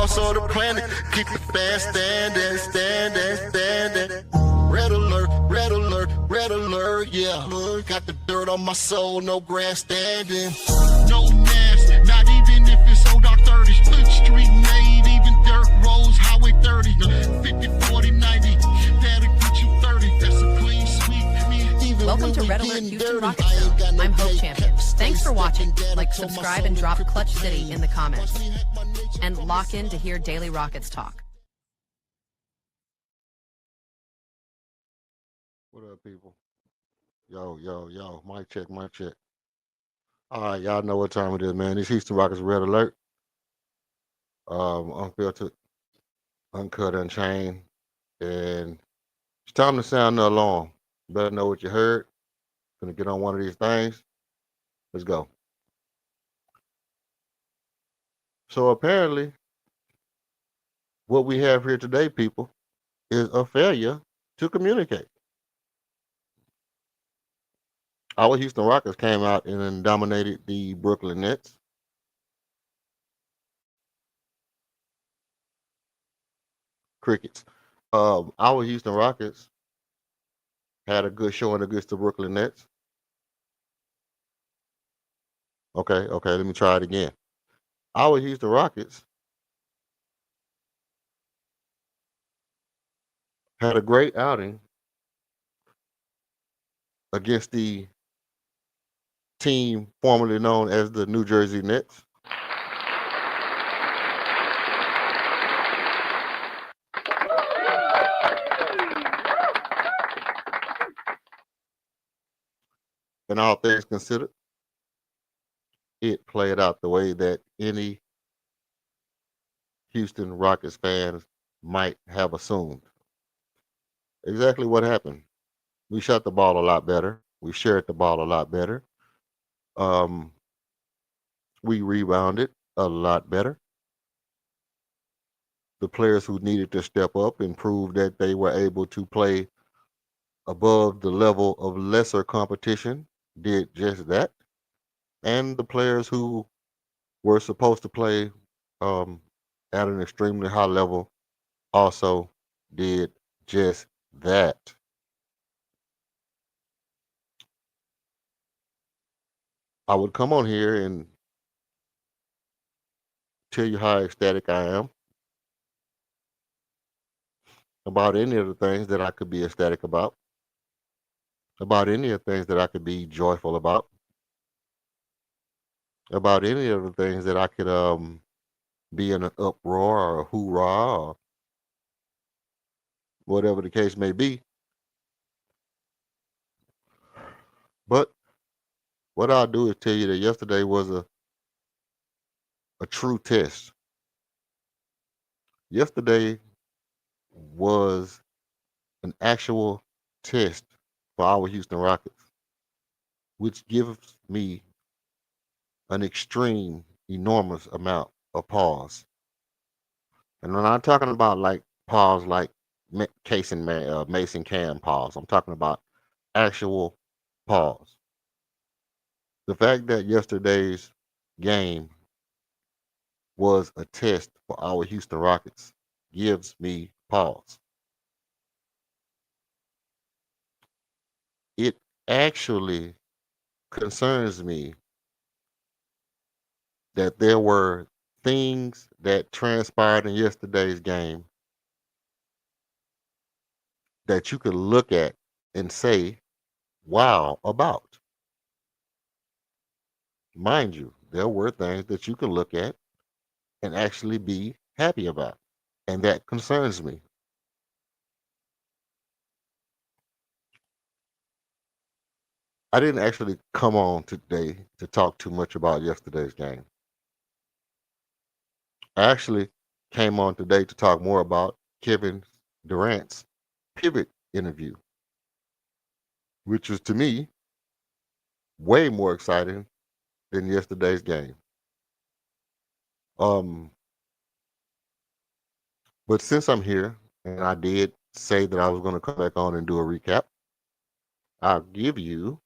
parts of the planet. Keep the fast standing. Red alert, red alert, red alert, yeah. Got the dirt on my soul, no grandstanding. No nasty, not even if it's old dark 30. Split street made, even dirt roads, highway 30. 50, 40, 90, that'll get you 30. That's a clean sweep. Welcome to Red Alert Houston Rocket Zone. I'm Hope Champion. Thanks for watching. Like, subscribe, and drop Clutch City in the comments. And lock in to hear Daily Rockets talk. What up, people? Yo. Mic check. All right, y'all know what time it is, man. This Houston Rockets Red Alert. Unfiltered, uncut, unchained. And it's time to sound the alarm. You better know what you heard. Gonna get on one of these things. Let's go. So apparently, what we have here today, people, is a failure to communicate. Our Houston Rockets came out and then dominated the Brooklyn Nets. Crickets. Our Houston Rockets had a good showing against the Brooklyn Nets. Okay, let me try it again. Our Houston Rockets had a great outing against the team formerly known as the New Jersey Nets. And all things considered, it played out the way that any Houston Rockets fans might have assumed. Exactly what happened. We shot the ball a lot better. We shared the ball a lot better. We rebounded a lot better. The players who needed to step up and prove that they were able to play above the level of lesser competition did just that. And the players who were supposed to play at an extremely high level also did just that. I would come on here and tell you how ecstatic I am about any of the things that I could be ecstatic about any of the things that I could be joyful about any of the things that I could be in an uproar or a hoorah or whatever the case may be. But what I'll do is tell you that yesterday was a true test. Yesterday was an actual test for our Houston Rockets, which gives me an extreme, enormous amount of pause. And when I'm talking about like pause, like Mason Cam pause, I'm talking about actual pause. The fact that yesterday's game was a test for our Houston Rockets gives me pause. It actually concerns me that there were things that transpired in yesterday's game that you could look at and say, wow, about. Mind you, there were things that you could look at and actually be happy about. And that concerns me. I didn't actually come on today to talk too much about yesterday's game. I actually came on today to talk more about Kevin Durant's pivot interview, which was to me way more exciting than yesterday's game. But since I'm here and I did say that I was going to come back on and do a recap, I'll give you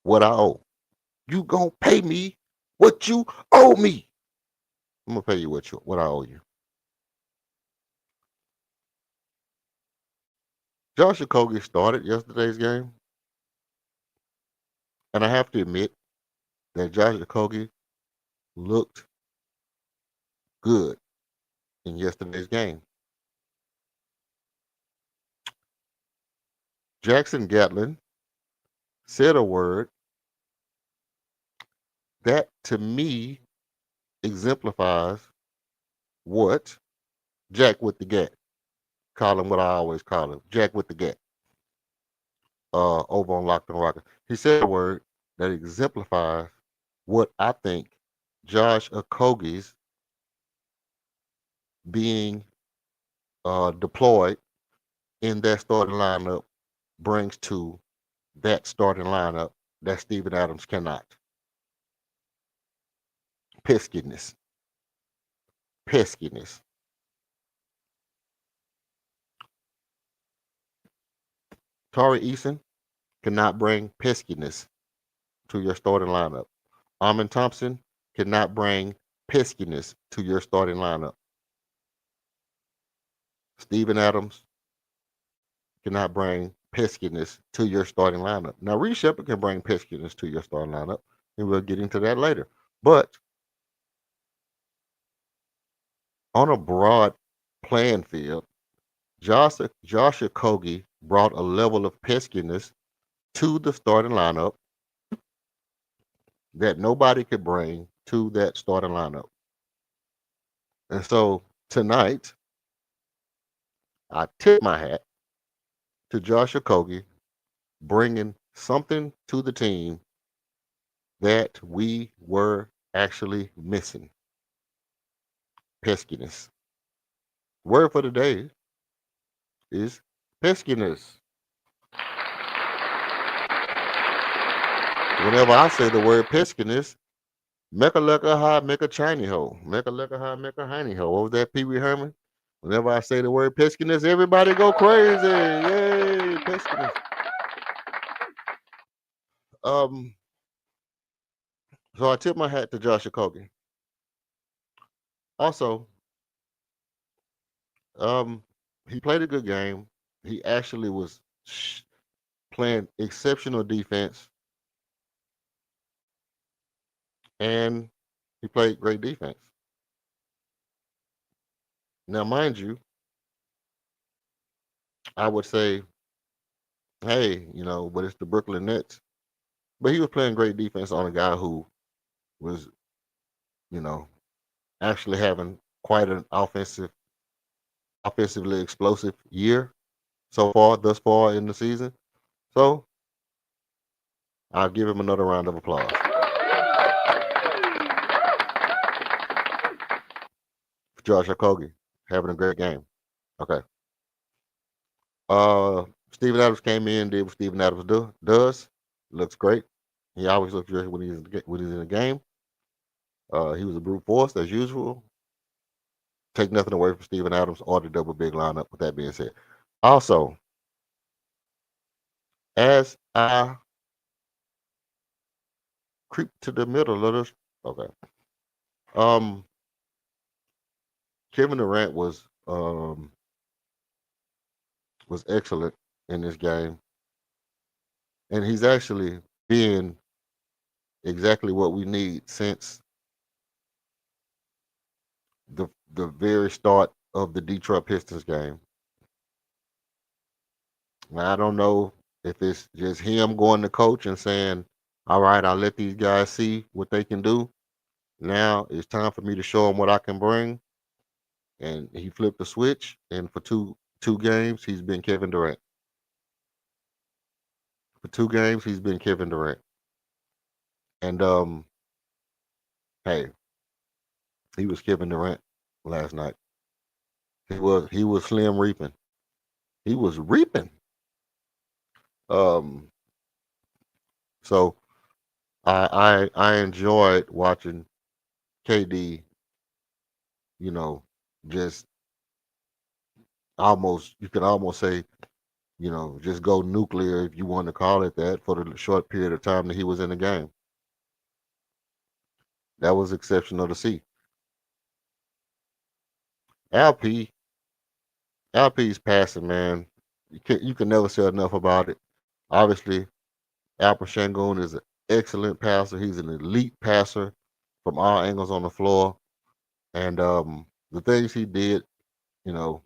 what I owe. You gonna pay me what you owe me. I'm gonna pay you what I owe you. Josh Okogie started yesterday's game, and I have to admit that Josh Okogie looked good in yesterday's game. Jackson Gatlin said a word that to me exemplifies what Jack with the Gat. Call him what I always call him, Jack with the Gat. Over on Locked on Rockets. He said a word that exemplifies what I think Josh Okogie's being deployed in that starting lineup brings to that starting lineup that Steven Adams cannot. Peskiness. Peskiness. Tari Eason cannot bring peskiness to your starting lineup. Armin Thompson cannot bring peskiness to your starting lineup. Steven Adams cannot bring peskiness to your starting lineup. Now, Reed Shepard can bring peskiness to your starting lineup, and we'll get into that later. But on a broad playing field, Josh Okogie brought a level of peskiness to the starting lineup that nobody could bring to that starting lineup. And so tonight, I tip my hat to Josh Okogie bringing something to the team that we were actually missing. Peskiness. Word for the day is peskiness. Whenever I say the word peskiness, make a lecca high, make a shiny hole. Make a lecca high, make a hiney hole. What was that, Pee Wee Herman? Whenever I say the word peskiness, everybody go crazy. Yay, peskiness. So I tip my hat to Josh Okogie. Also, he played a good game. He actually was playing exceptional defense, and he played great defense. Now, mind you, I would say, hey, but it's the Brooklyn Nets. But he was playing great defense on a guy who was, you know, actually having quite an offensively explosive year thus far in the season. So I'll give him another round of applause. Josh Okogie having a great game. Okay. Steven Adams came in, did what Steven Adams does. Looks great. He always looks great when he's in the game. He was a brute force as usual. Take nothing away from Steven Adams or the double big lineup. With that being said, also as I creep to the middle of this, okay. Kevin Durant was excellent in this game, and he's actually been exactly what we need since the very start of the Detroit Pistons game. Now, I don't know if it's just him going to coach and saying, all right, I'll let these guys see what they can do. Now it's time for me to show them what I can bring. And he flipped the switch, and for two games, he's been Kevin Durant. For 2 games, he's been Kevin Durant. And hey, he was Kevin Durant last night. He was slim reaping. He was reaping. So I enjoyed watching KD, just you could almost say, just go nuclear if you want to call it that for the short period of time that he was in the game. That was exceptional to see. LP, LP's passing, man. You can never say enough about it. Obviously, Alper Shangoon is an excellent passer. He's an elite passer from all angles on the floor. And the things he did, you know,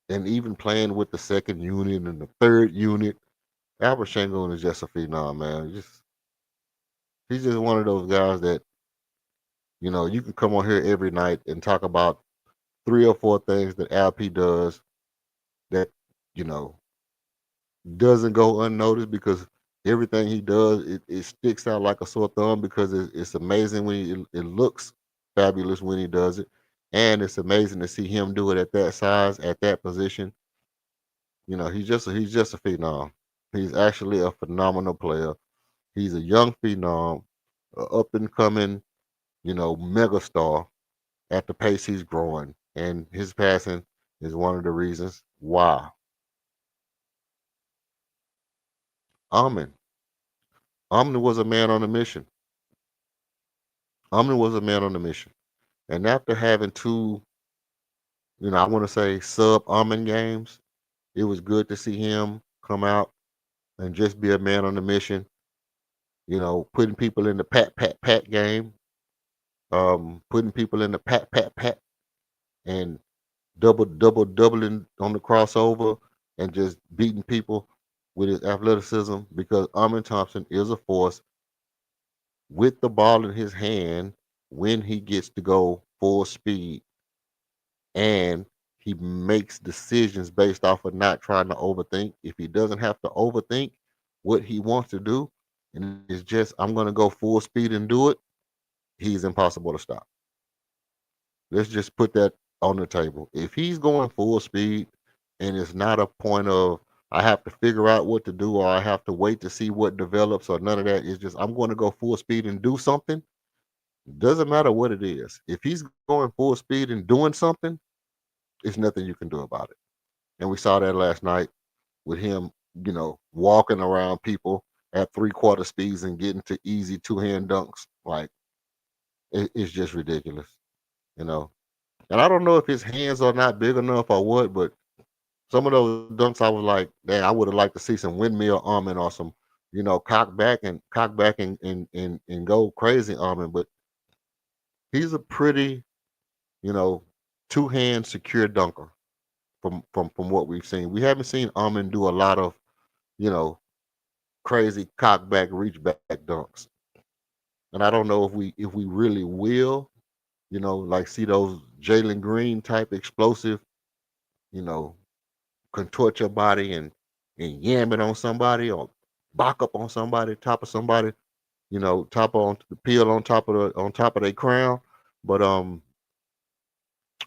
and even playing with the second unit and the third unit, Alper Shangoon is just a phenom, man. He's just one of those guys that, you can come on here every night and talk about three or four things that LP does that, you know, doesn't go unnoticed because everything he does, it sticks out like a sore thumb because it's amazing when it looks fabulous when he does it. And it's amazing to see him do it at that size, at that position. He's just a phenom. He's actually a phenomenal player. He's a young phenom, a up and coming, megastar at the pace he's growing. And his passing is one of the reasons why. Amen. Omni was a man on a mission. Omni was a man on a mission. And after having two, I want to say sub Amen games, it was good to see him come out and just be a man on a mission, putting people in the pat, pat, pat game, putting people in the pat, pat, pat, and doubling on the crossover and just beating people with his athleticism because Amen Thompson is a force with the ball in his hand when he gets to go full speed and he makes decisions based off of not trying to overthink. If he doesn't have to overthink what he wants to do, and it's just I'm gonna go full speed and do it, he's impossible to stop. Let's just put that on the table. If he's going full speed and it's not a point of I have to figure out what to do or I have to wait to see what develops or none of that, it's just I'm going to go full speed and do something. Doesn't matter what it is. If he's going full speed and doing something, it's nothing you can do about it. And we saw that last night with him, walking around people at 3/4 speeds and getting to easy two-hand dunks. Like it's just ridiculous, you know. And I don't know if his hands are not big enough or what, but some of those dunks I was like, man, I would have liked to see some windmill arming or some, cock back and go crazy arming. But he's a pretty, you know, two-hand secure dunker from what we've seen. We haven't seen Armin do a lot of, you know, crazy cock back, reach back dunks. And I don't know if we really will, like see those Jalen Green type explosive, you know, contort your body and yam it on somebody or back up on somebody, top of somebody, top on the peel on top of their crown. But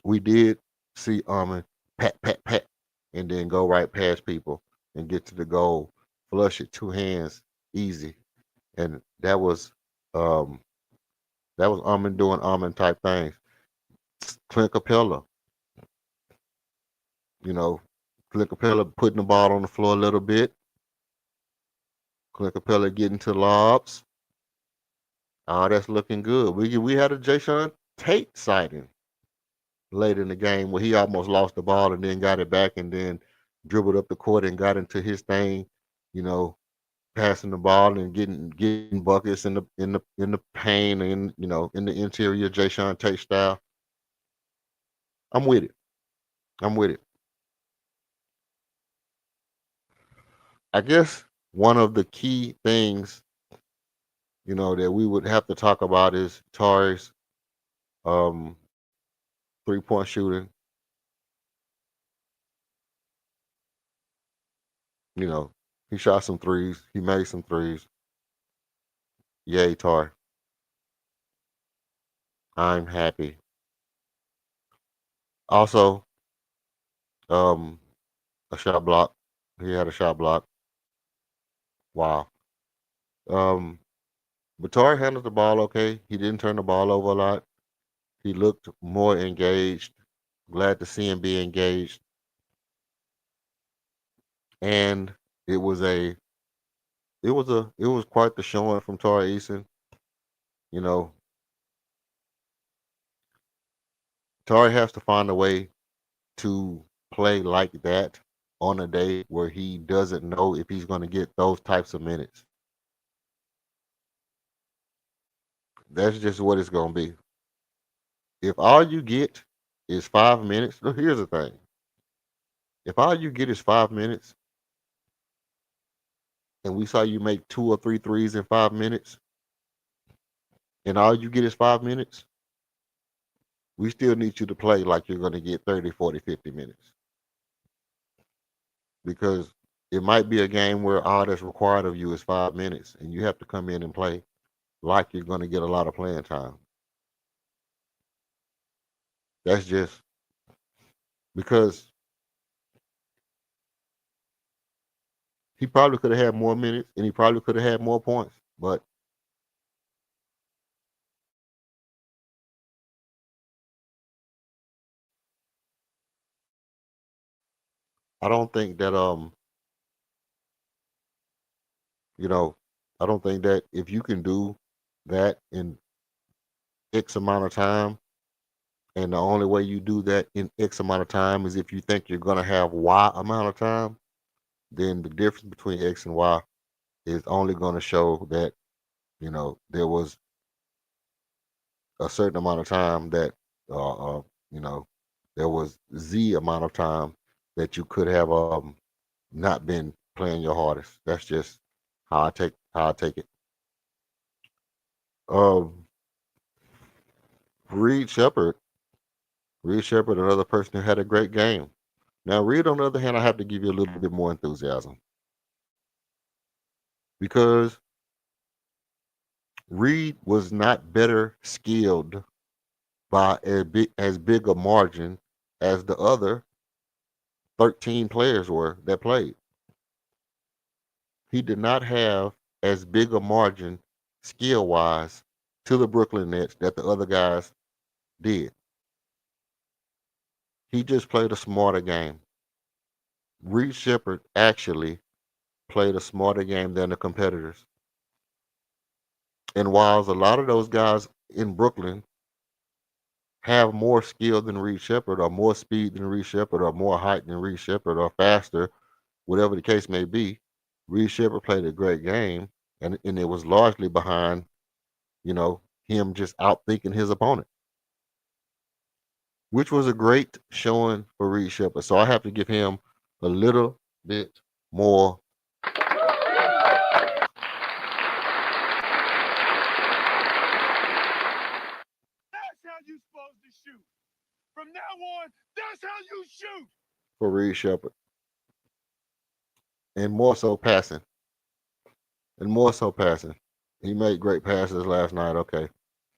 we did see Armin pat pat pat and then go right past people and get to the goal, flush it two hands, easy. And um that was Armin doing Armin type things. Clint Capella, you know, Clint Capella putting the ball on the floor a little bit. Clint Capella getting to lobs. Oh, that's looking good. We had a Jason Tate sighting late in the game where he almost lost the ball and then got it back and then dribbled up the court and got into his thing, you know, passing the ball and getting buckets in the paint and in the interior Jay Sean Tate style. I'm with it. I'm with it. I guess one of the key things, that we would have to talk about is Tari's um 3-point shooting. You know, he shot some threes. He made some threes. Yay, Tar. I'm happy. Also, um, a shot block. He had a shot block. Wow. Um, but Tar handled the ball okay. He didn't turn the ball over a lot. He looked more engaged. Glad to see him be engaged. And it was it was quite the showing from Tar Eason. You know, Tar has to find a way to play like that on a day where he doesn't know if he's going to get those types of minutes. That's just what it's going to be. If all you get is 5 minutes, look, here's the thing. If all you get is 5 minutes and we saw you make 2 or 3 threes in 5 minutes and all you get is 5 minutes, we still need you to play like you're going to get 30, 40, 50 minutes. Because it might be a game where all that's required of you is 5 minutes and you have to come in and play like you're going to get a lot of playing time. That's just because he probably could have had more minutes and he probably could have had more points, but I don't think that you know, I don't think that if you can do that in X amount of time, and the only way you do that in X amount of time is if you think you're gonna have Y amount of time, then the difference between X and Y is only gonna show that, there was a certain amount of time that you know, there was Z amount of time that you could have not been playing your hardest. That's just how I take it. Um, Reed Shepard, Reed Shepard, another person who had a great game. Now, Reed, on the other hand, I have to give you a little bit more enthusiasm because Reed was not better skilled by as big a margin as the other 13 players were that played. He did not have as big a margin skill wise to the Brooklyn Nets that the other guys did. He just played a smarter game. Reed Shepard actually played a smarter game than the competitors. And whilst a lot of those guys in Brooklyn have more skill than Reed Shepard, or more speed than Reed Shepard, or more height than Reed Shepard, or faster, whatever the case may be, Reed Shepard played a great game, and it was largely behind, him just outthinking his opponent, which was a great showing for Reed Shepard. So I have to give him a little bit more. That's how you supposed to shoot. From now on, that's how you shoot. For Reed Shepard, and more so passing, and more so passing. He made great passes last night. Okay,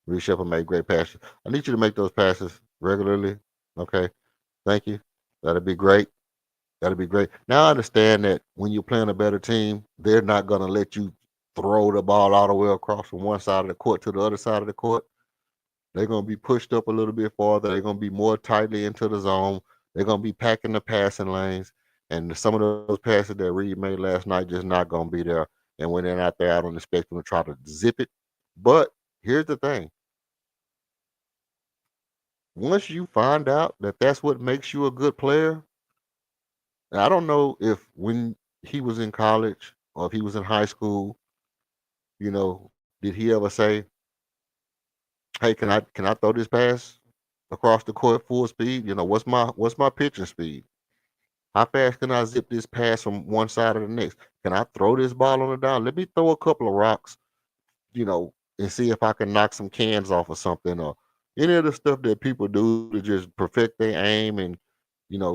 Reed Shepard made great passes. I need you to make those passes regularly. Okay, thank you. That'd be great. That'd be great. Now I understand that when you're playing a better team, they're not gonna let you throw the ball all the way across from one side of the court to the other side of the court. They're gonna be pushed up a little bit farther. They're gonna be more tightly into the zone. They're gonna be packing the passing lanes. And some of those passes that Reed made last night just not gonna be there. And when they're not there, I don't expect them to try to zip it. But here's the thing: once you find out that that's what makes you a good player, and I don't know if when he was in college or if he was in high school, did he ever say, "Hey, can I throw this pass across the court full speed? What's my pitching speed? How fast can I zip this pass from one side to the next? Can I throw this ball on the down? Let me throw a couple of rocks, and see if I can knock some cans off or something, or any of the stuff that people do to just perfect their aim and,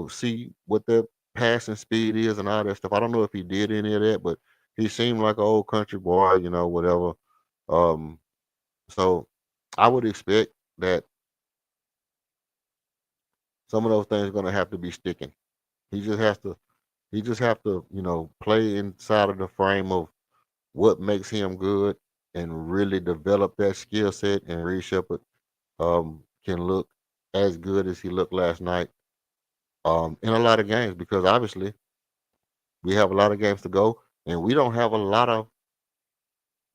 see what their passing speed is and all that stuff." I don't know if he did any of that, but he seemed like an old country boy, whatever. Um, so I would expect that some of those things are gonna have to be sticking. He just has to he just have to, play inside of the frame of what makes him good and really develop that skill set, and Reed Shepard can look as good as he looked last night in a lot of games, because obviously we have a lot of games to go and we don't have a lot of,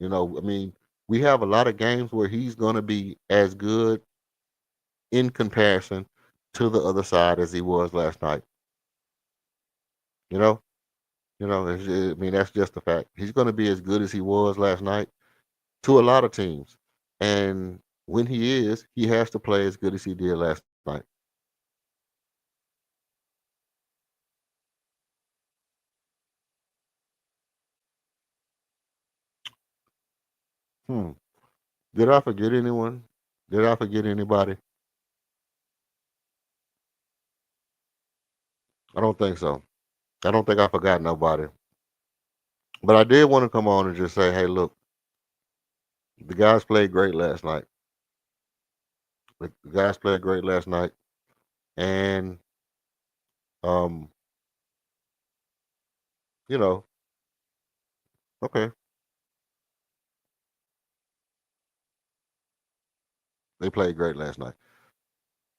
I mean, we have a lot of games where he's going to be as good in comparison to the other side as he was last night. You know, I mean that's just a fact. He's going to be as good as he was last night to a lot of teams, and when he has to play as good as he did last night. Hmm. Did I forget anyone? Did I forget anybody? I don't think so. I don't think I forgot nobody. But I did want to come on and just say, hey, look, the guys played great last night. The guys played great last night, and um, you know, okay, they played great last night.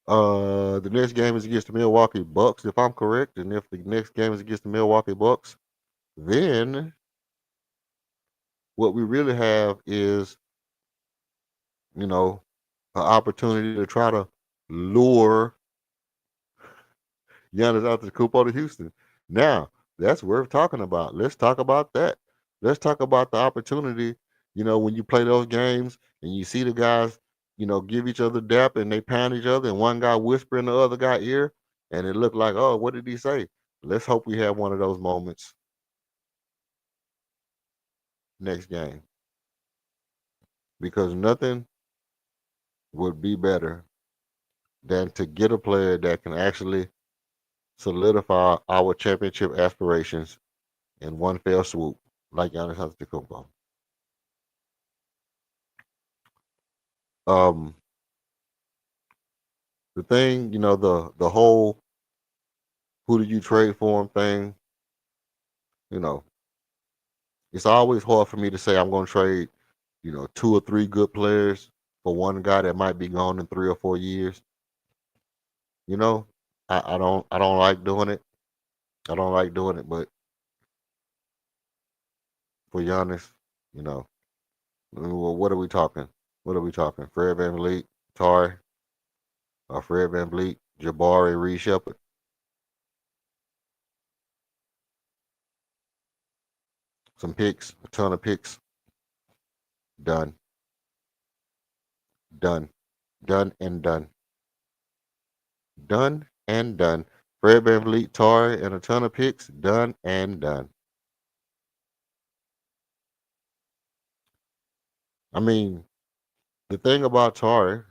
The next game is against the Milwaukee Bucks, if I'm correct, and if the next game is against the Milwaukee Bucks, then what we really have is, you know, an opportunity to try to lure Giannis Antetokounmpo to Houston. Now, that's worth talking about. Let's talk about that. Let's talk about the opportunity. When you play those games and you see the guys, give each other dap and they pound each other, and one guy whisper in the other guy ear, and it looked like, oh, what did he say? Let's hope we have one of those moments next game, because nothing would be better than to get a player that can actually solidify our championship aspirations in one fell swoop, like Giannis Antetokounmpo. Um, the thing, the whole who do you trade for him thing, you know, it's always hard for me to say I'm going to trade, two or three good players for one guy that might be gone in 3 or 4 years. You know, I don't like doing it. I don't like doing it, but for Giannis, you know, well, what are we talking? What are we talking? Fred VanVleet, Tari, Fred VanVleet, Jabari, Reed Shepard, some picks, a ton of picks. Done, done, done, and done, done, and done. Fred VanVleet, Tari, and a ton of picks. Done and done. I mean, the thing about Tari's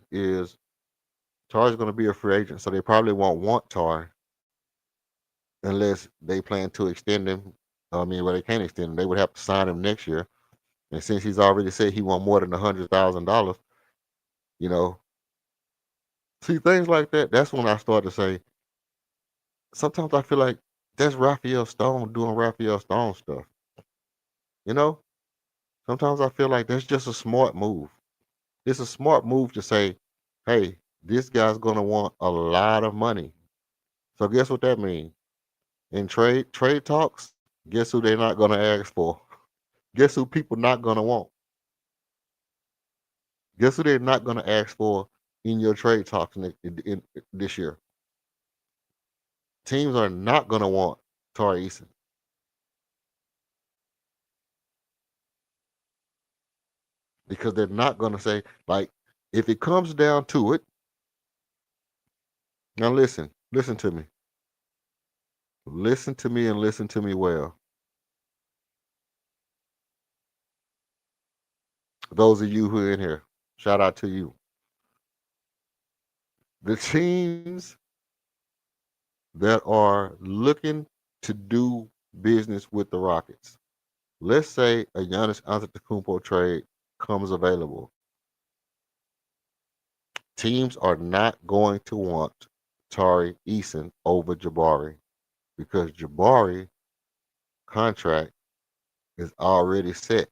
going to be a free agent, so they probably won't want Tari unless they plan to extend him. I mean, well, they can't extend him. They would have to sign him next year. And since he's already said he want more than $100,000, you know, see things like that. That's when I start to say. Sometimes I feel like that's Raphael Stone doing Raphael Stone stuff. You know, sometimes I feel like that's just a smart move. It's a smart move to say, hey, this guy's gonna want a lot of money. So guess what that means? In trade talks, guess who they're not gonna ask for? Guess who people not gonna want? Guess who they're not gonna ask for in your trade talks in this year? Teams are not gonna want Tari Eason because they're not gonna say, like, if it comes down to it. Now listen to me. Listen to me and listen to me well. Those of you who are in here, shout out to you. The teams that are looking to do business with the Rockets. Let's say a Giannis Antetokounmpo trade comes available. Teams are not going to want Tari Eason over Jabari because Jabari contract is already set.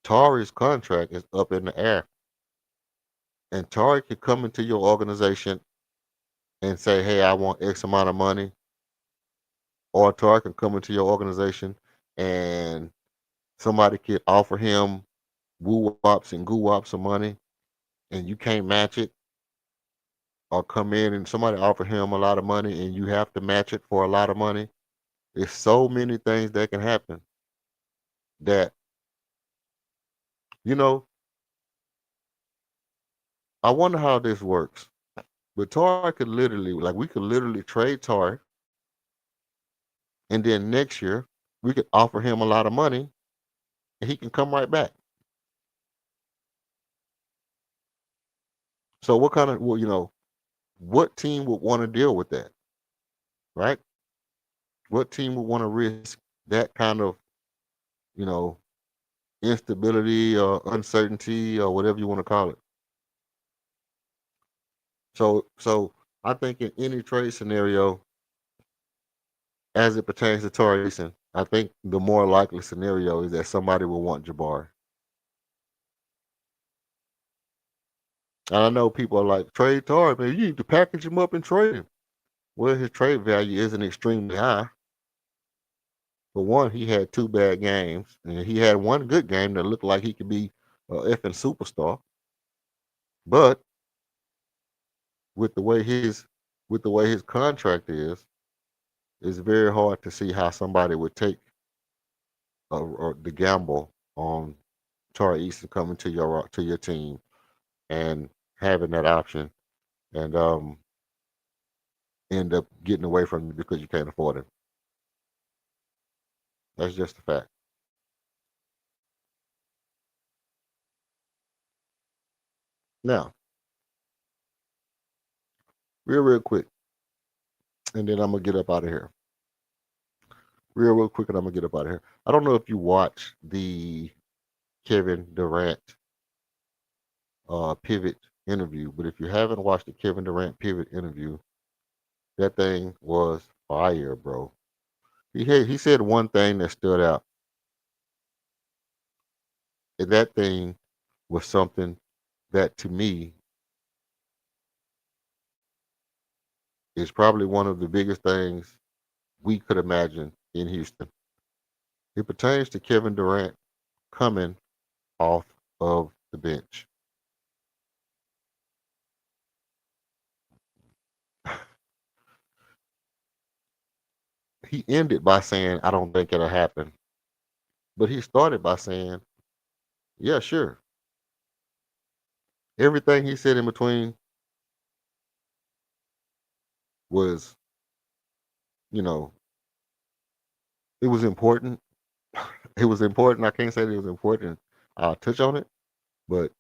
Tari's contract is up in the air. And Tari can come into your organization and say, hey, I want X amount of money. Or Tari can come into your organization and somebody could offer him woo wops and goo wops of money and you can't match it. or come in and somebody offer him a lot of money and you have to match it for a lot of money. There's so many things that can happen that, you know, I wonder how this works. But Tar could literally, like, we could literally trade Tar, and then next year we could offer him a lot of money, and he can come right back. So what kind of, well, what team would want to deal with that, right? What team would want to risk that kind of, you know, instability or uncertainty or whatever you want to call it? So I think in any trade scenario, as it pertains to Torrey Eason, I think the more likely scenario is that somebody will want Jabari. And I know people are like, trade Torrey, man, you need to package him up and trade him. Well, his trade value isn't extremely high. For one, he had 2 bad games, and he had 1 good game that looked like he could be a effing superstar. But with the way his contract is, it's very hard to see how somebody would take the gamble on Torrey Eason coming to your team and having that option, and end up getting away from you because you can't afford him. That's just a fact. Now, real quick, and then I'm gonna get up out of here. Real quick, and I'm gonna get up out of here. I don't know if you watch the Kevin Durant pivot interview, but if you haven't watched the Kevin Durant pivot interview, that thing was fire, bro. He said one thing that stood out, and that thing was something that to me is probably one of the biggest things we could imagine in Houston. It pertains to Kevin Durant coming off of the bench. He ended by saying, I don't think it'll happen. But he started by saying, yeah, sure. Everything he said in between was, you know, it was important. It was important. I can't say that it was important. I'll touch on it. But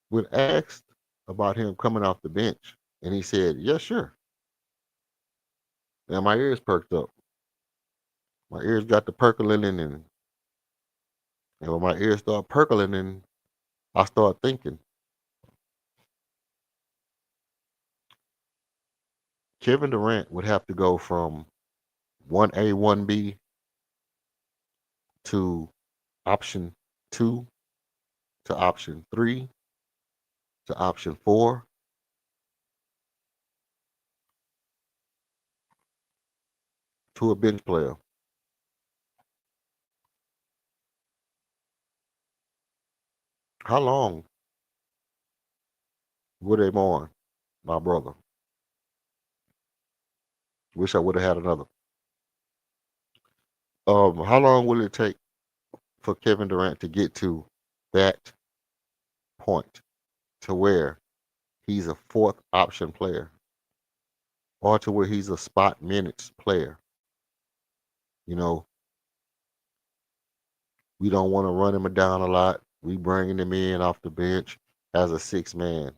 when asked about him coming off the bench, and he said, yeah, sure. And my ears perked up. My ears got to percolating, and when my ears start percolating, I start thinking, Kevin Durant would have to go from 1A, 1B to option 2 to option 3 to option 4 to a bench player. How long would they mourn my brother? Wish I would have had another. How long will it take for Kevin Durant to get to that point to where he's a 4th option player or to where he's a spot minutes player? You know, we don't want to run him down a lot. We bringing him in off the bench as a 6 man.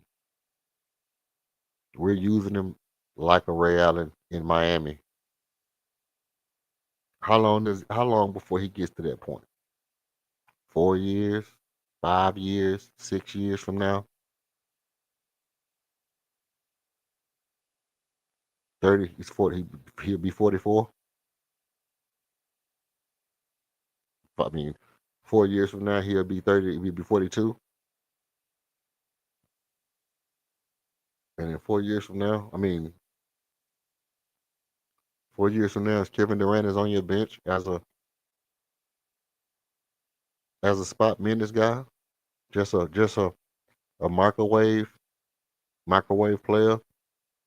We're using him like a Ray Allen in Miami. How long before he gets to that point? 4 years, 5 years, 6 years from now? 30, he's 40, he'll be 44. I mean, 4 years from now, he'll be 30, he'll be 42. And then 4 years from now, 4 years from now, Kevin Durant is on your bench as a spot minutes guy, just a microwave microwave player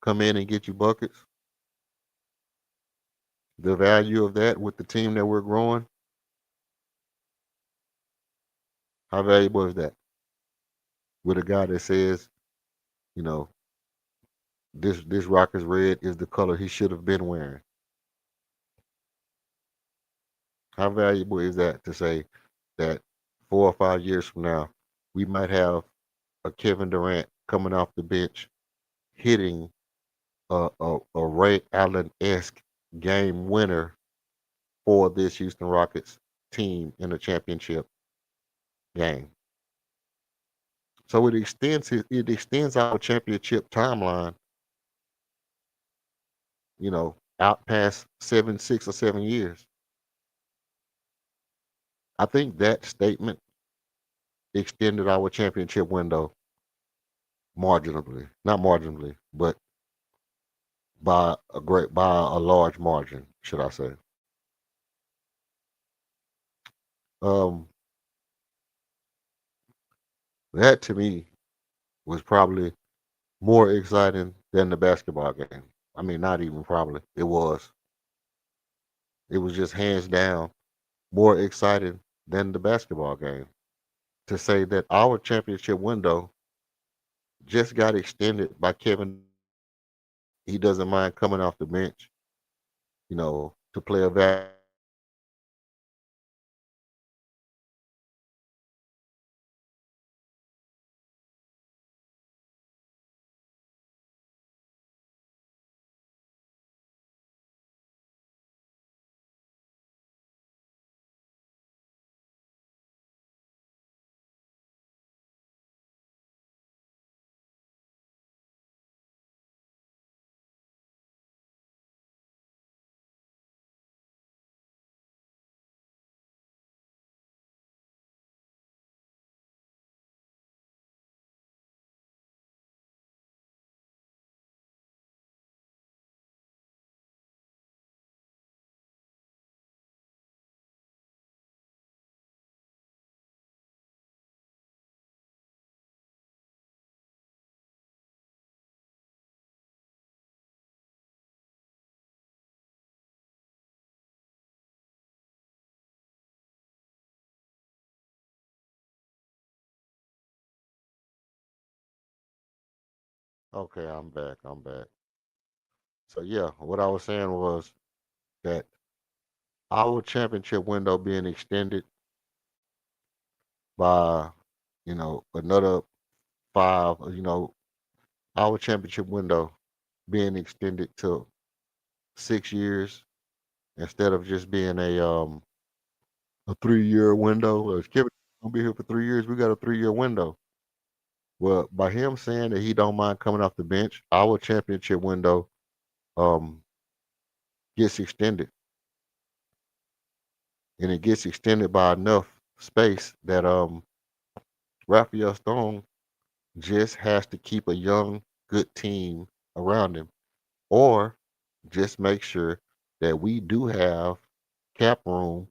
come in and get you buckets. The value of that with the team that we're growing, how valuable is that? With a guy that says, you know, this Rockets red is the color he should have been wearing. How valuable is that to say that 4 or 5 years from now, we might have a Kevin Durant coming off the bench hitting a Ray Allen esque game winner for this Houston Rockets team in a championship game. So it extends our championship timeline, out past 6 or 7 years. I think that statement extended our championship window marginally, not marginally, but by a large margin, should I say? Um, that to me was probably more exciting than the basketball game. I mean, not even probably. It was. It was just hands down more exciting than the basketball game. To say that our championship window just got extended by Kevin. He doesn't mind coming off the bench, to play a value. Okay, I'm back. I'm back. So yeah, what I was saying was that our championship window being extended by, another five, our championship window being extended to 6 years instead of just being a 3 year window. If Kevin gonna be here for 3 years, we got a 3 year window. Well, by him saying that he don't mind coming off the bench, our championship window um gets extended, and it gets extended by enough space that Raphael Stone just has to keep a young, good team around him, or just make sure that we do have cap room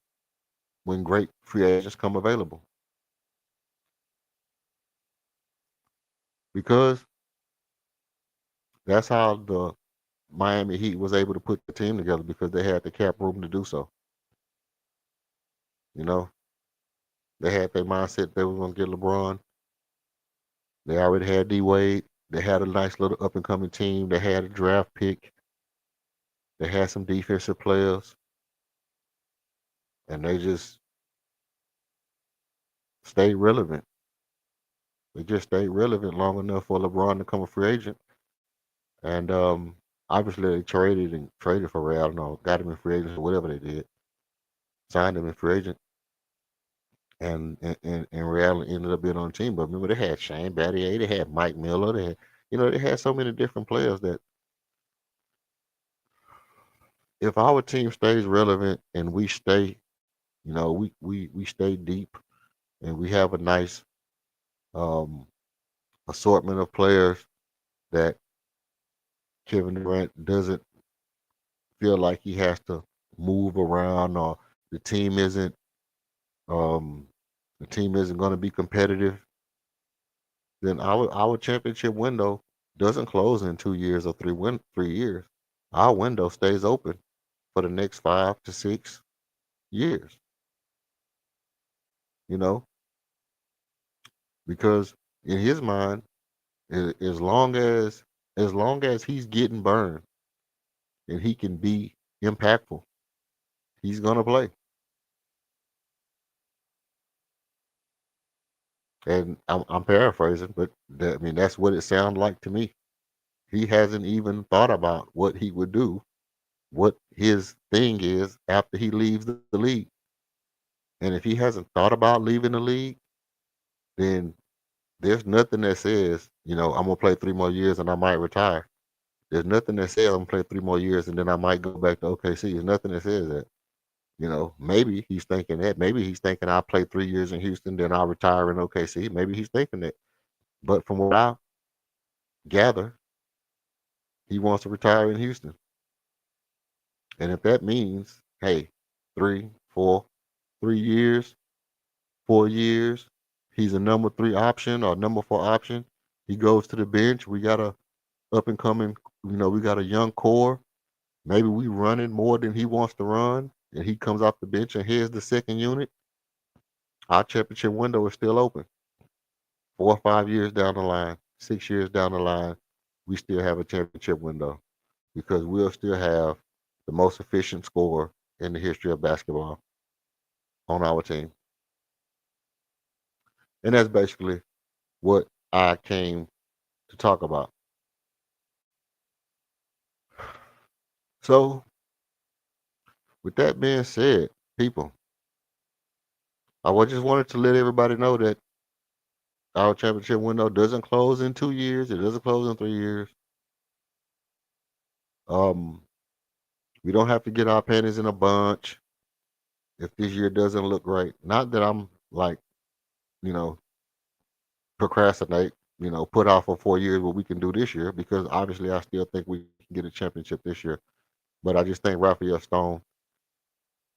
when great free agents come available. Because that's how the Miami Heat was able to put the team together because they had the cap room to do so. You know, they had their mindset they were going to get LeBron. They already had D Wade. They had a nice little up and coming team. They had a draft pick. They had some defensive players, and they just stayed relevant. They just stayed relevant long enough for LeBron to become a free agent. And obviously they traded for Ray. I don't know, got him in free agent or whatever they did. Signed him in free agent. And Real ended up being on the team. But remember, they had Shane Battier, they had Mike Miller, they had so many different players that if our team stays relevant and we stay, we stay deep and we have a nice um, assortment of players that Kevin Durant doesn't feel like he has to move around or the team isn't um, the team isn't going to be competitive, then our championship window doesn't close in 2 years or 3 years. Our window stays open for the next 5 to 6 years, you know, because in his mind, as long as he's getting burned and he can be impactful, he's gonna play. And I'm paraphrasing, but I mean that's what it sounded like to me. He hasn't even thought about what he would do, what his thing is after he leaves the league. And if he hasn't thought about leaving the league, then there's nothing that says, I'm gonna play 3 more years and I might retire. There's nothing that says I'm gonna play 3 more years and then I might go back to OKC. There's nothing that says that. Maybe he's thinking that. Maybe he's thinking I'll play 3 years in Houston, then I'll retire in OKC. Maybe he's thinking that. But from what I gather, he wants to retire in Houston. And if that means, hey, three, four, 3 years, 4 years, he's a number 3 option or number 4 option. He goes to the bench. We got a up and coming, we got a young core. Maybe we running more than he wants to run, and he comes off the bench and here's the second unit. Our championship window is still open. 4 or 5 years down the line, 6 years down the line, we still have a championship window because we'll still have the most efficient scorer in the history of basketball on our team. And that's basically what I came to talk about. So, with that being said, people, just wanted to let everybody know that our championship window doesn't close in 2 years. It doesn't close in 3 years. Um, we don't have to get our panties in a bunch if this year doesn't look right. Not that I'm like, you know, procrastinate, put off for 4 years what we can do this year because obviously I still think we can get a championship this year. But I just think Raphael Stone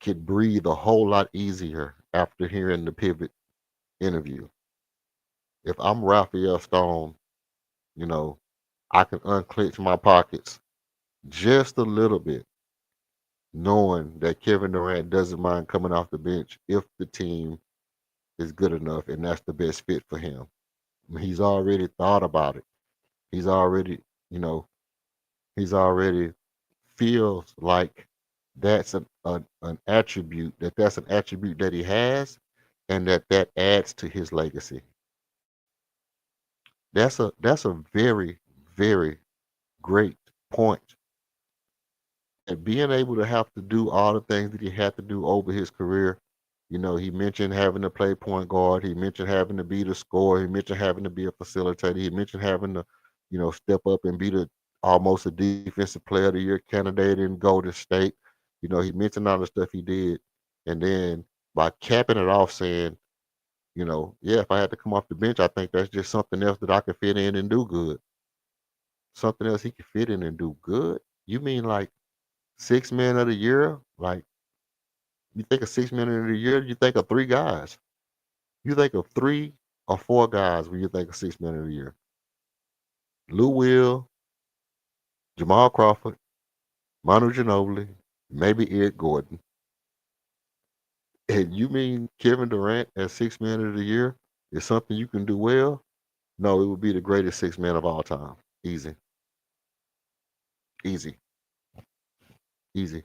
could breathe a whole lot easier after hearing the pivot interview. If I'm Raphael Stone, you know, I can unclench my pockets just a little bit, knowing that Kevin Durant doesn't mind coming off the bench if the team is good enough and that's the best fit for him. He's already thought about it. He's already, you know, he's already feels like that's an attribute that he has and that adds to his legacy. That's a very, very great point. And being able to have to do all the things that he had to do over his career, he mentioned having to play point guard. He mentioned having to be the scorer. He mentioned having to be a facilitator. He mentioned having to, step up and be the almost a defensive player of the year candidate in Golden State. He mentioned all the stuff he did. And then by capping it off saying, yeah, if I had to come off the bench, I think that's just something else that I could fit in and do good. Something else he could fit in and do good. You mean like 6 men of the year? Like you think of 6 men of the year, you think of 3 guys. You think of 3 or 4 guys when you think of 6 men of the year. Lou Will, Jamal Crawford, Manu Ginobili, maybe Eric Gordon. And you mean Kevin Durant as 6 men of the year is something you can do well? No, it would be the greatest 6 men of all time. Easy. Easy. Easy.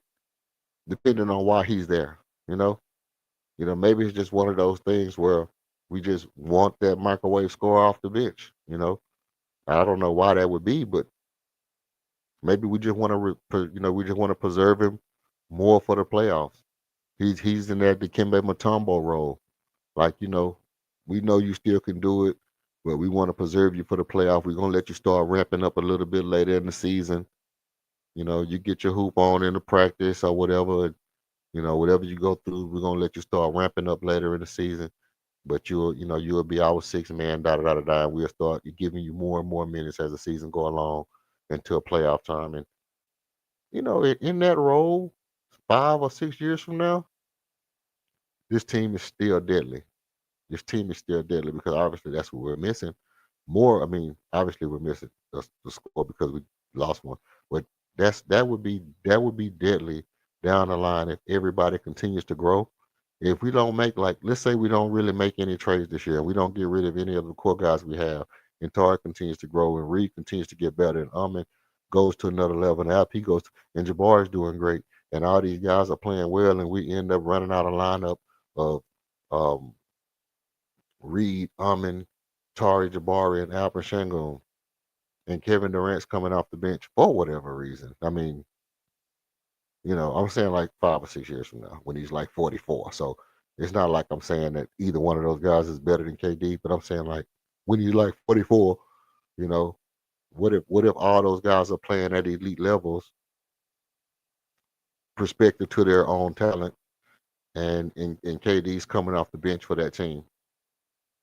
Depending on why he's there, you know? Maybe it's just one of those things where we just want that microwave score off the bench, I don't know why that would be, but maybe we just want to, we just want to preserve him more for the playoffs. He's in that Dikembe Mutombo role. Like, we know you still can do it, but we want to preserve you for the playoff. We're gonna let you start ramping up a little bit later in the season. You get your hoop on in the practice or whatever. Whatever you go through, we're gonna let you start ramping up later in the season. But you'll be our 6 man, da da da da da. And we'll start giving you more and more minutes as the season go along until playoff time. And in that role, 5 or 6 years from now, this team is still deadly. This team is still deadly because obviously that's what we're missing. more. I mean, obviously we're missing the score because we lost one, but that would be deadly down the line if everybody continues to grow. If we don't make, like, let's say we don't really make any trades this year, we don't get rid of any of the core guys we have, and Tarek continues to grow, and Reed continues to get better, and Ahmed goes to another level, and Alp goes, and Jabbar is doing great, and all these guys are playing well, and we end up running out of lineup of um, Reed, Amin, Tari Jabari, and Alper Shangoon, and Kevin Durant's coming off the bench for whatever reason. I mean, I'm saying like 5 or 6 years from now when he's like 44. So it's not like I'm saying that either one of those guys is better than KD, but I'm saying like when he's like 44, you know, what if all those guys are playing at elite levels, perspective to their own talent, and KD's coming off the bench for that team?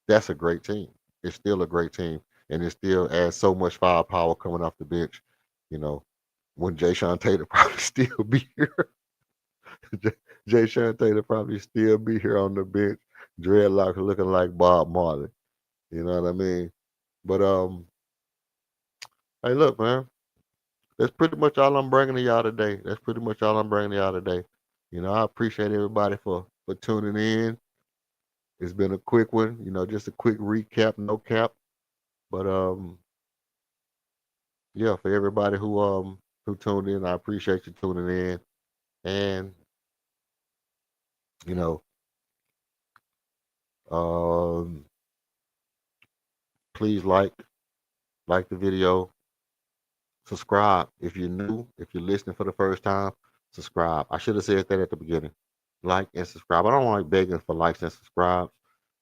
That's a great team. It's still a great team, and it still adds so much firepower coming off the bench. You know, when Jay Sean Tatum probably still be here. Jay Sean Tatum probably still be here on the bench, dreadlocks looking like Bob Marley. You know what I mean? But hey, look, man, that's pretty much all I'm bringing to y'all today. That's pretty much all I'm bringing to y'all today. I appreciate everybody for tuning in. It's been a quick one, just a quick recap, no cap. But yeah, for everybody who tuned in, I appreciate you tuning in. And you know, um, please like the video, subscribe if you're new, if you're listening for the first time, subscribe. I should have said that at the beginning. Like and subscribe. I don't like begging for likes and subscribes.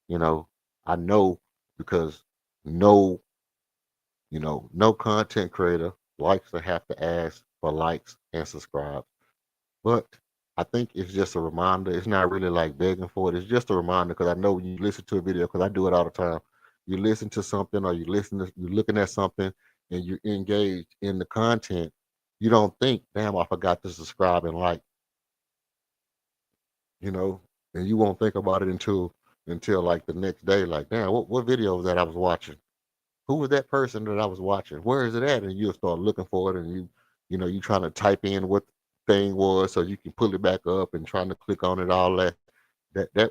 I know because no, no content creator likes to have to ask for likes and subscribe. But I think it's just a reminder. It's not really like begging for it. It's just a reminder because I know when you listen to a video, because I do it all the time. You listen to something or you're looking at something and you're engaged in the content. You don't think, damn, I forgot to subscribe and like, and you won't think about it until like the next day, like, damn, what video was that I was watching? Who was that person that I was watching? Where is it at? And you'll start looking for it, and you trying to type in what the thing was so you can pull it back up and trying to click on it, all that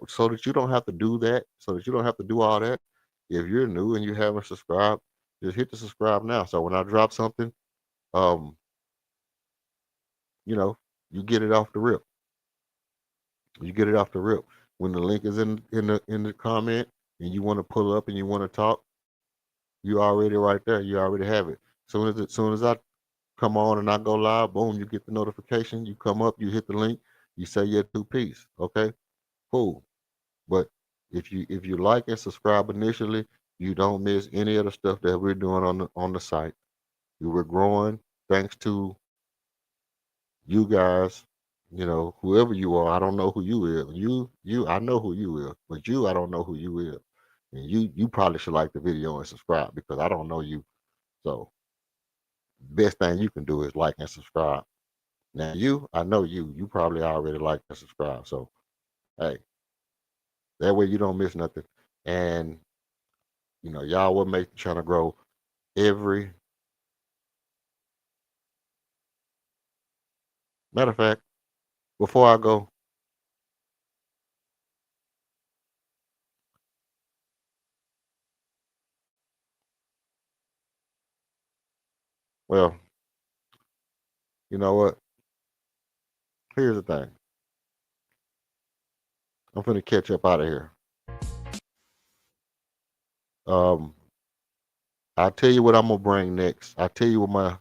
so that you don't have to do that, so that you don't have to do all that. If you're new and you haven't subscribed, just hit the subscribe now. So when I drop something, um, you get it off the rip. You get it off the rip. When the link is in the comment and you want to pull up and you want to talk, you already right there. You already have it. Soon as I come on and I go live, boom, you get the notification. You come up, you hit the link, you say your 2 piece. Okay, cool. But if you like and subscribe initially, you don't miss any of the stuff that we're doing on the site. We're growing thanks to you guys. Whoever you are, I don't know who you is. I know who you is, but I don't know who you is. And you probably should like the video and subscribe because I don't know you. So best thing you can do is like and subscribe. Now I know you. You probably already like and subscribe. So hey, that way you don't miss nothing. And y'all will make the channel grow every. Matter of fact, before I go, well, you know what? Here's the thing. I'm finna catch up out of here. I'll tell you what I'm gonna bring next. I'll tell you about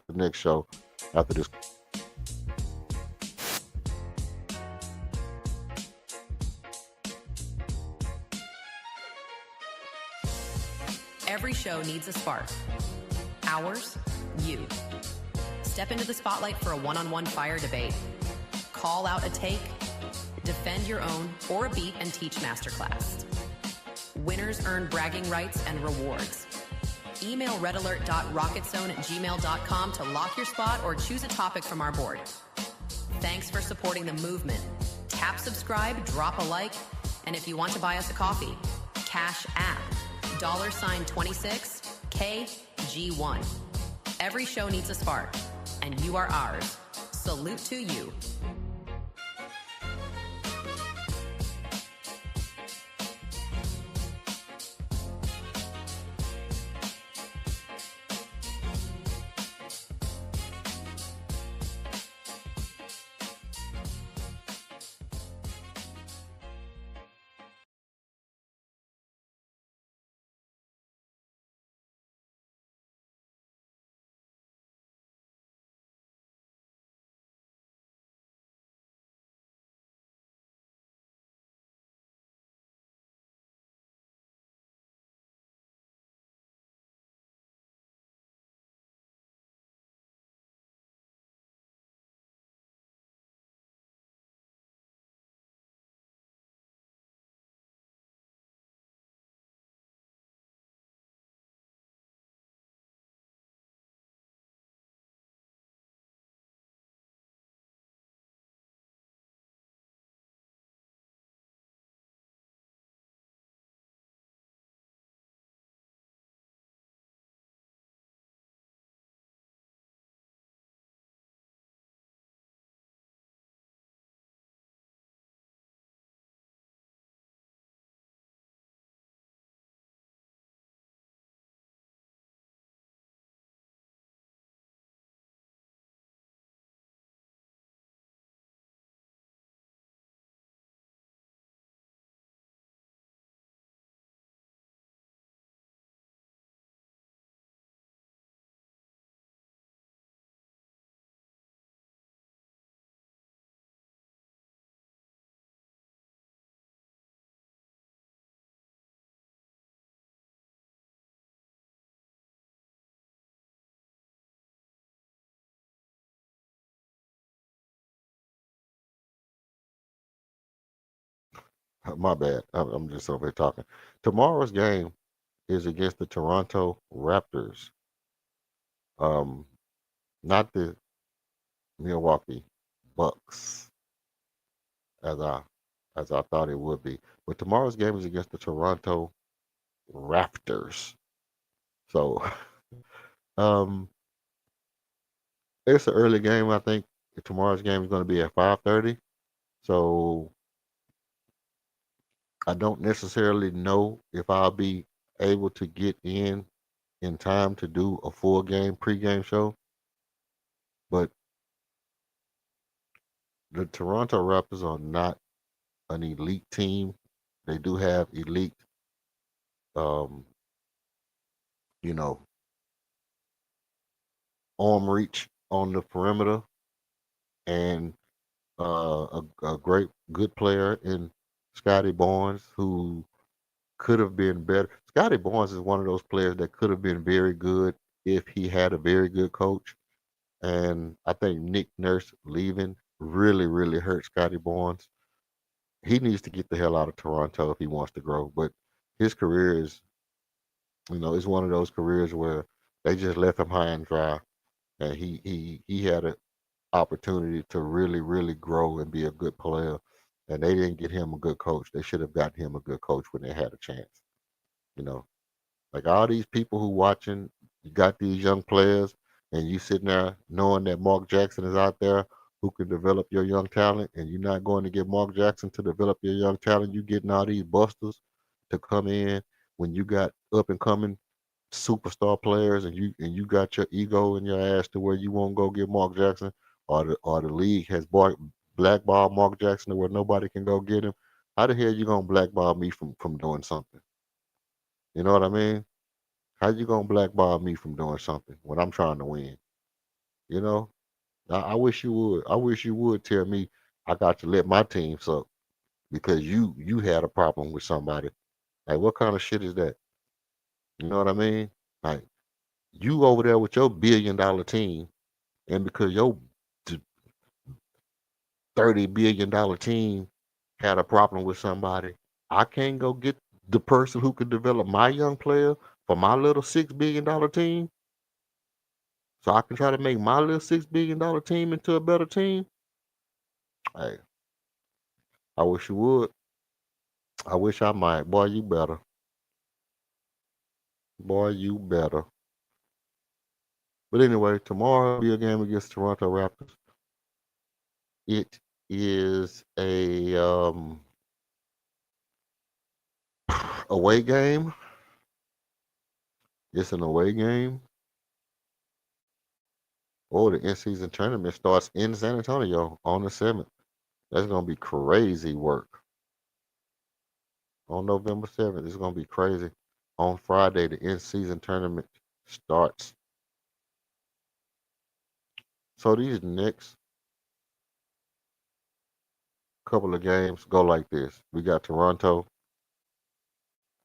the next show after this. Every show needs a spark. Ours, you. Step into the spotlight for a one-on-one fire debate. Call out a take, defend your own or a beat and teach masterclass. Winners earn bragging rights and rewards. Email redalert.rocketzone@gmail.com to lock your spot or choose a topic from our board. Thanks for supporting the movement. Tap subscribe, drop a like, and if you want to buy us a coffee, Cash App $26KG1. Every show needs a spark, and you are ours. Salute to you. My bad. I'm just over here talking. Tomorrow's game is against the Toronto Raptors. Um, not the Milwaukee Bucks as I as I thought it would be. But tomorrow's game is against the Toronto Raptors. So um it's an early game, I think. Tomorrow's game is going to be at 5:30. So I don't necessarily know if I'll be able to get in time to do a full game pregame show, but the Toronto Raptors are not an elite team. They do have elite, um, you know, arm reach on the perimeter and a great, good player in Scotty Barnes who could have been better. Scotty Barnes is one of those players that could have been very good if he had a very good coach. And I think Nick Nurse leaving really, really hurt Scotty Barnes. He needs to get the hell out of Toronto if he wants to grow. But his career is, it's one of those careers where they just left him high and dry, and he had an opportunity to really, really grow and be a good player, and they didn't get him a good coach. They should have gotten him a good coach when they had a chance. You know, like all these people who watching, you got these young players, and you sitting there knowing that Mark Jackson is out there who can develop your young talent, and you're not going to get Mark Jackson to develop your young talent. You getting all these busters to come in when you got up and coming superstar players, and you got your ego in your ass to where you won't go get Mark Jackson, or the league has blackballed Mark Jackson to where nobody can go get him. How the hell you gonna blackball me from doing something? You know what I mean? How you gonna blackball me from doing something when I'm trying to win? You know, I wish you would. I wish you would tell me I got to let my team suck because you had a problem with somebody. Like what kind of shit is that? You know what I mean? Like you over there with your $1 billion team, and because your $30 billion team had a problem with somebody, I can't go get the person who could develop my young player for my little $6 billion team, so I can try to make my little $6 billion team into a better team. Hey, I wish you would. I wish I might. Boy, you better. Boy, you better. But anyway, tomorrow will be a game against Toronto Raptors. It is a away game. It's an away game. Oh, the in-season tournament starts in San Antonio on the 7th. That's going to be crazy work. On November 7th, it's going to be crazy. On Friday, the in-season tournament starts. So these next couple of games go like this. We got Toronto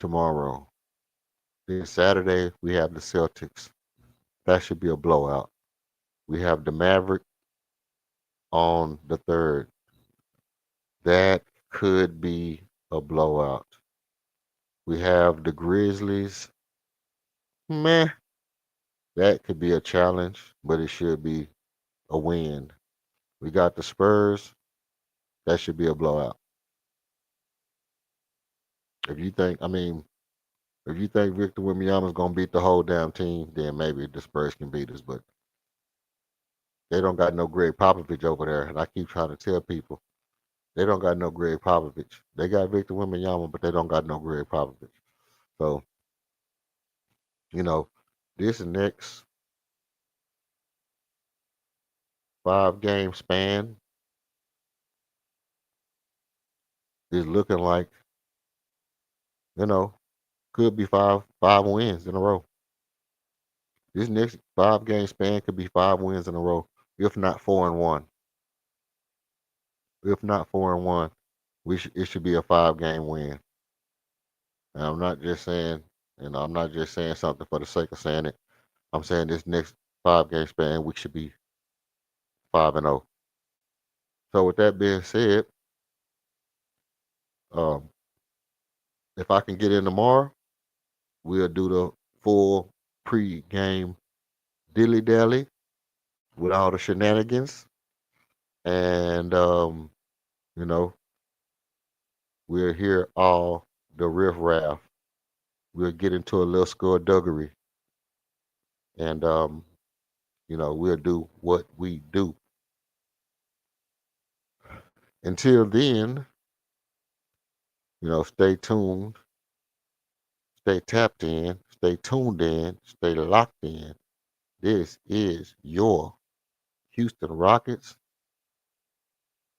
tomorrow. Then Saturday, we have the Celtics. That should be a blowout. We have the Maverick on the 3rd. That could be a blowout. We have the Grizzlies. Meh. That could be a challenge, but it should be a win. We got the Spurs. That should be a blowout. If you think Victor Wembanyama is gonna beat the whole damn team, then maybe the Spurs can beat us. But they don't got no Greg Popovich over there, and I keep trying to tell people they don't got no Greg Popovich. They got Victor Wembanyama, but they don't got no Greg Popovich. So, this next 5-game span is looking like, could be five wins in a row. This next 5-game span could be 5 wins in a row, if not 4-1. If not 4-1, it should be a 5-game win. And I'm not just saying something for the sake of saying it. I'm saying this next 5-game span, we should be 5-0. So with that being said, if I can get in tomorrow, we'll do the full pre-game dilly-dally with all the shenanigans. And, we'll hear all the riff-raff. We'll get into a little skullduggery. And, we'll do what we do. Until then, stay tuned, stay tapped in, stay tuned in, stay locked in. This is your Houston Rockets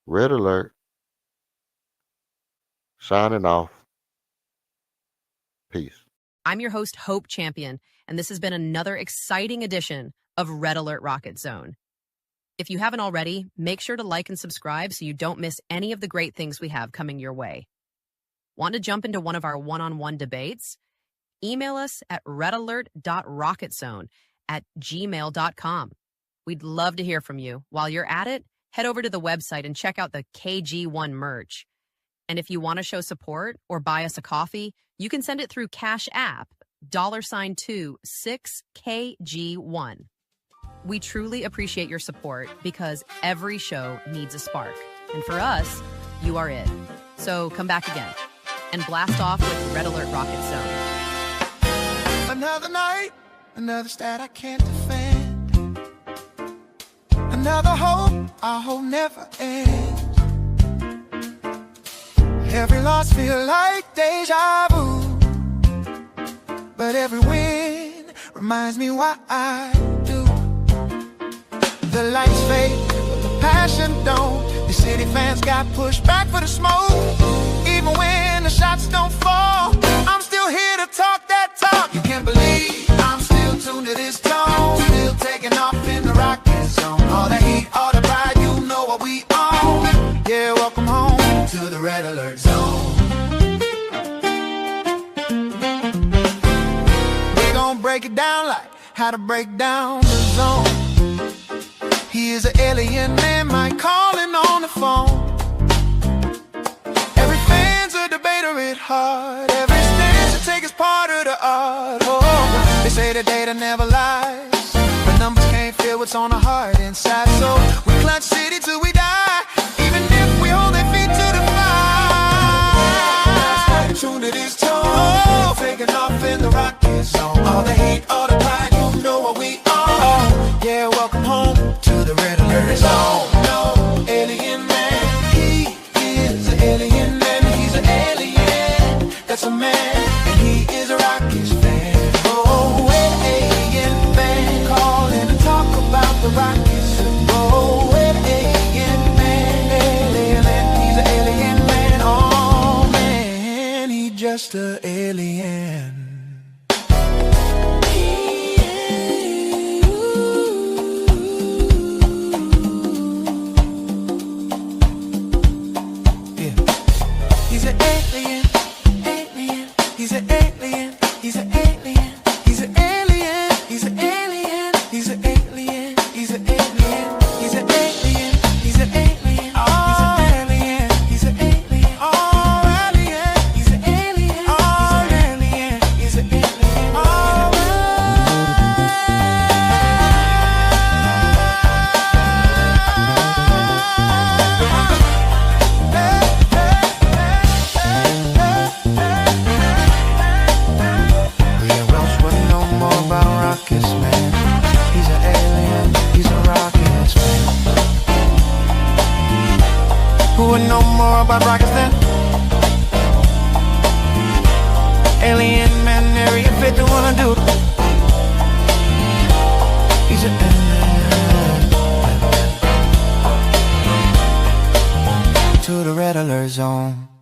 Red Alert signing off. Peace. I'm your host, Hope Champion, and this has been another exciting edition of Red Alert Rocket Zone. If you haven't already, make sure to like and subscribe so you don't miss any of the great things we have coming your way. Want to jump into one of our one-on-one debates? Email us at redalert.rocketzone@gmail.com. We'd love to hear from you. While you're at it, head over to the website and check out the KG1 merch. And if you want to show support or buy us a coffee, you can send it through Cash App, $2 6KG1. We truly appreciate your support because every show needs a spark. And for us, you are it. So come back again and blast off with Red Alert Rocket Zone. Another night, another stat I can't defend. Another hope, our hope never ends. Every loss feel like deja vu, but every win reminds me why I do. The lights fade, but the passion don't. The city fans got pushed back for the smoke. Even when the shots don't fall, I'm still here to talk that talk. You can't believe I'm still tuned to this tone. Still taking off in the rocket zone. All the heat, all the pride, you know what we own. Yeah, welcome home to the Red Alert Zone. We gon' break it down like how to break down the zone. He is an alien man, Mike calling on the phone. Every fan's a debater at heart. Every stance to take is part of the art. Oh, they say the data never lies, but numbers can't feel what's on the heart inside. So we clutch city till we die, even if we hold their feet to the fire. Tuned to this tone, taking off in the rocket zone. blockbuster alien. Yeah. He's an alien, alien. He's an alien, he's an alien. He's an alien, he's an alien. He's an alien, he's an alien. He's an alien, he's an alien. Oh, alien, he's an alien. Oh, alien, he's an alien. Oh, alien, he's an alien. Oh, Leon Welsh wouldn't know more about rockets, man. He's an alien, he's a rockets man. Who would know more about rockets than alien man, area 51 dude. He's an alien. To the red alert zone.